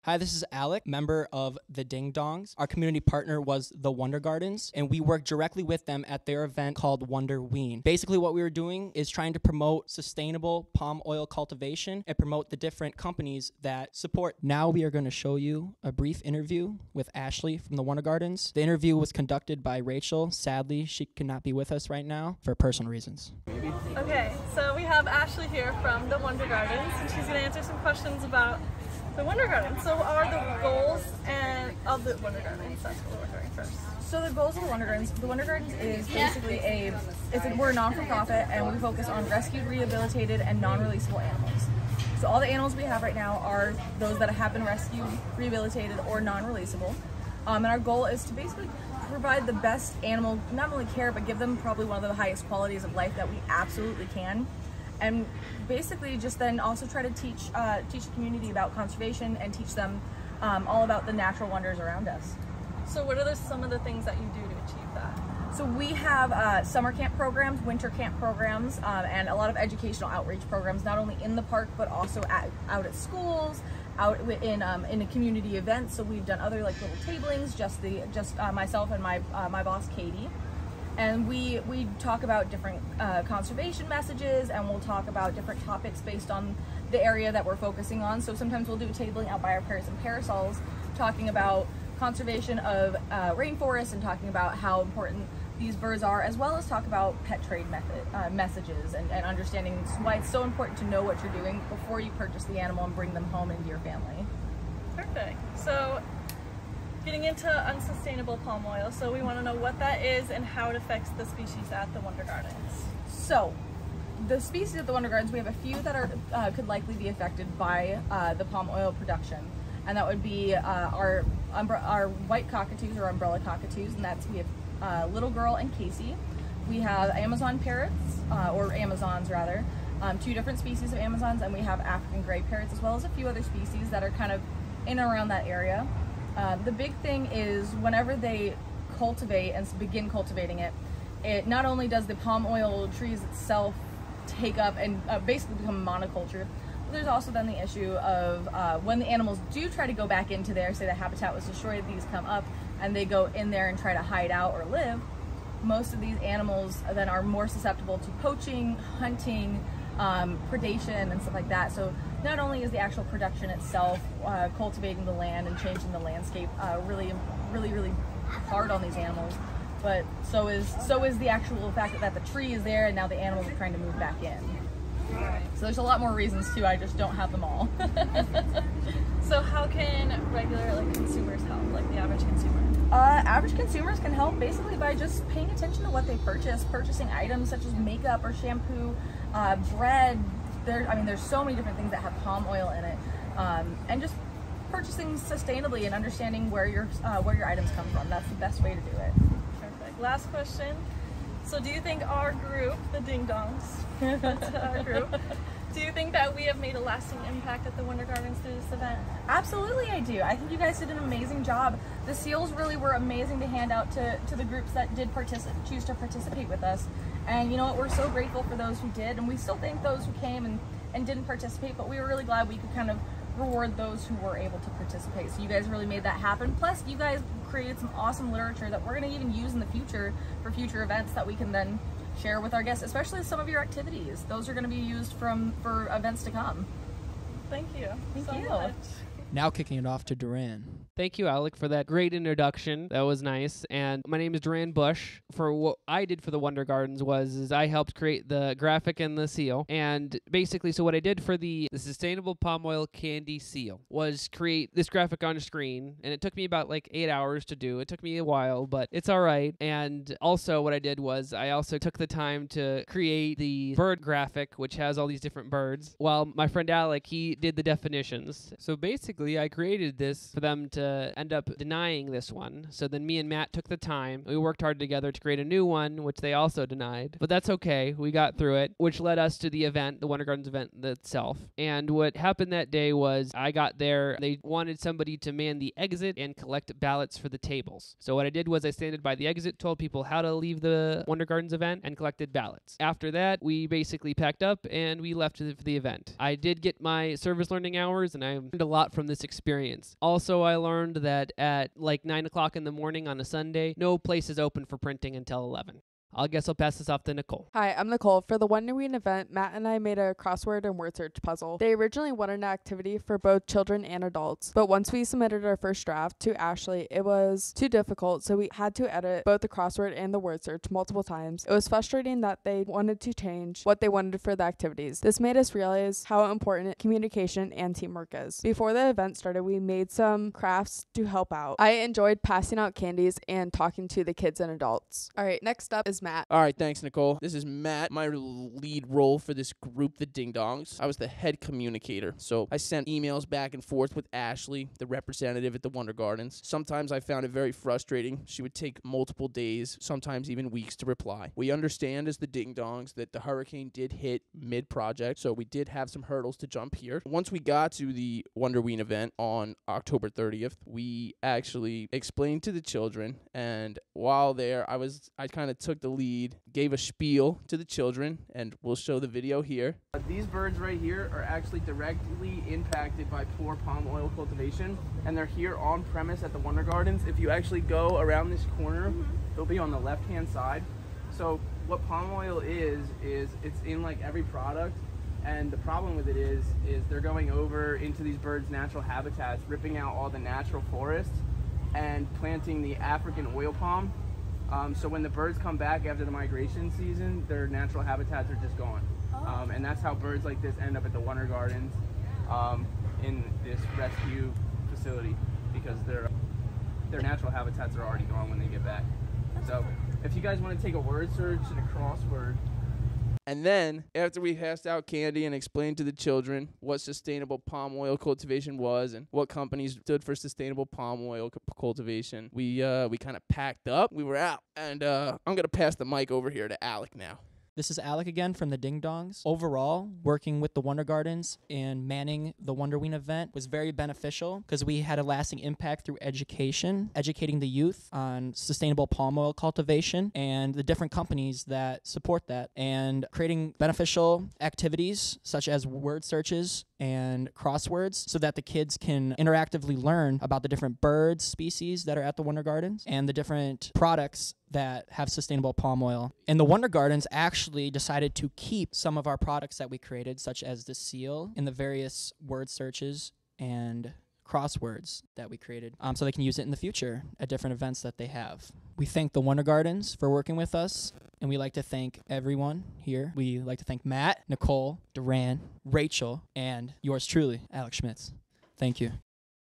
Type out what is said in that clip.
Hi, this is Alec, member of the Ding Dongs. Our community partner was the Wonder Gardens, and we worked directly with them at their event called Wonderween. Basically, what we were doing is trying to promote sustainable palm oil cultivation and promote the different companies that support. Now we are going to show you a brief interview with Ashley from the Wonder Gardens. The interview was conducted by Rachel. Sadly, she cannot be with us right now for personal reasons. Okay, so we have Ashley here from the Wonder Gardens, and she's going to answer some questions about the Wonder Gardens. So what are the goals of the Wonder Gardens? That's what we're doing first. So the goals of the Wonder Gardens is basically we're a non-for-profit, and we focus on rescued, rehabilitated, and non-releasable animals. So all the animals we have right now are those that have been rescued, rehabilitated, or non-releasable. And our goal is to basically provide the best animal, not only care, but give them probably one of the highest qualities of life that we absolutely can. And basically just then also try to teach the community about conservation and teach them all about the natural wonders around us. So what are some of the things that you do to achieve that? So we have summer camp programs, winter camp programs, and a lot of educational outreach programs, not only in the park, but also out at schools, out in community events. So we've done other like little tablings, just myself and my boss, Katie. And we talk about different conservation messages, and we'll talk about different topics based on the area that we're focusing on. So sometimes we'll do a tabling out by our parents and parasols, talking about conservation of rainforests and talking about how important these birds are, as well as talk about pet trade messages and understanding why it's so important to know what you're doing before you purchase the animal and bring them home into your family. Perfect. So getting into unsustainable palm oil, so we want to know what that is and how it affects the species at the Wonder Gardens. So the species at the Wonder Gardens, we have a few that are could likely be affected by the palm oil production, and that would be our white cockatoos or umbrella cockatoos, and we have Little Girl and Casey. We have Amazon parrots, or Amazons rather, two different species of Amazons, and we have African gray parrots, as well as a few other species that are kind of in and around that area. The big thing is whenever they cultivate and begin cultivating it, it not only does the palm oil trees itself take up and basically become a monoculture, but there's also then the issue of when the animals do try to go back into there, say the habitat was destroyed, these come up and they go in there and try to hide out or live, most of these animals then are more susceptible to poaching, hunting, predation and stuff like that. So not only is the actual production itself, cultivating the land and changing the landscape really hard on these animals, but so is the actual fact that the tree is there and now the animals are trying to move back in. So there's a lot more reasons too, I just don't have them all. So how can regular consumers help, like the average consumer? Average consumers can help basically by just paying attention to what they purchase, purchasing items such as makeup or shampoo, bread. There's so many different things that have palm oil in it, and just purchasing sustainably and understanding where your items come from. That's the best way to do it. Perfect. Last question. So do you think our group, the Ding Dongs, that's our group, do you think that we have made a lasting impact at the Wonder Gardens through this event? Absolutely, I do. I think you guys did an amazing job. The seals really were amazing to hand out to the groups that did choose to participate with us. And you know what, we're so grateful for those who did, and we still thank those who came and didn't participate, but we were really glad we could kind of reward those who were able to participate. So you guys really made that happen. Plus, you guys created some awesome literature that we're going to even use in the future for future events that we can then share with our guests, especially some of your activities. Those are going to be used for events to come. Thank you. Thank you. Much. Now kicking it off to Duran. Thank you, Alec, for that great introduction. That was nice. And my name is Duran Bush. For what I did for the Wonder Gardens was I helped create the graphic and the seal. And basically, so what I did for the Sustainable Palm Oil Candy Seal was create this graphic on screen. And it took me about 8 hours to do. It took me a while, but it's all right. And also what I did was I also took the time to create the bird graphic, which has all these different birds, while my friend Alec, he did the definitions. So basically, I created this for them to end up denying this one. So then me and Matt took the time. We worked hard together to create a new one, which they also denied. But that's okay. We got through it, which led us to the event, the Wonder Gardens event itself. And what happened that day was I got there. They wanted somebody to man the exit and collect ballots for the tables. So what I did was I standed by the exit, told people how to leave the Wonder Gardens event, and collected ballots. After that, we basically packed up and we left for the event. I did get my service learning hours, and I learned a lot from this experience. Also, I learned that at like 9 o'clock in the morning on a Sunday, no place is open for printing until 11. I guess I'll pass this off to Nicole. Hi, I'm Nicole. For the Wonderween event, Matt and I made a crossword and word search puzzle. They originally wanted an activity for both children and adults, but once we submitted our first draft to Ashley, it was too difficult, so we had to edit both the crossword and the word search multiple times. It was frustrating that they wanted to change what they wanted for the activities. This made us realize how important communication and teamwork is. Before the event started, we made some crafts to help out. I enjoyed passing out candies and talking to the kids and adults. All right, next up is Matt. All right, thanks, Nicole. This is Matt, my lead role for this group, the Ding Dongs. I was the head communicator, so I sent emails back and forth with Ashley, the representative at the Wonder Gardens. Sometimes I found it very frustrating. She would take multiple days, sometimes even weeks to reply. We understand as the Ding Dongs that the hurricane did hit mid-project, so we did have some hurdles to jump here. Once we got to the Wonderween event on October 30th, we actually explained to the children, and while there, I kind of took the lead, gave a spiel to the children, and we'll show the video here. These birds right here are actually directly impacted by poor palm oil cultivation, and they're here on premise at the Wonder Gardens. If you actually go around this corner, they'll be on the left-hand side. So what palm oil is it's in like every product, and the problem with it is they're going over into these birds' natural habitats, ripping out all the natural forests and planting the African oil palm. So when the birds come back after the migration season, their natural habitats are just gone. And that's how birds like this end up at the Wonder Gardens in this rescue facility, because their natural habitats are already gone when they get back. So if you guys want to take a word search and a crossword. And then, after we passed out candy and explained to the children what sustainable palm oil cultivation was and what companies stood for sustainable palm oil cultivation, we kind of packed up. We were out. And I'm going to pass the mic over here to Alec now. This is Alec again from the Ding Dongs. Overall, working with the Wonder Gardens and manning the Wonderween event was very beneficial because we had a lasting impact through education, educating the youth on sustainable palm oil cultivation and the different companies that support that, and creating beneficial activities such as word searches and crosswords so that the kids can interactively learn about the different birds, species that are at the Wonder Gardens and the different products that have sustainable palm oil. And the Wonder Gardens actually decided to keep some of our products that we created, such as the seal and the various word searches and crosswords that we created, so they can use it in the future at different events that they have. We thank the Wonder Gardens for working with us, and we like to thank everyone here. We like to thank Matt, Nicole, Duran, Rachel, and yours truly, Alec Schmitz. Thank you.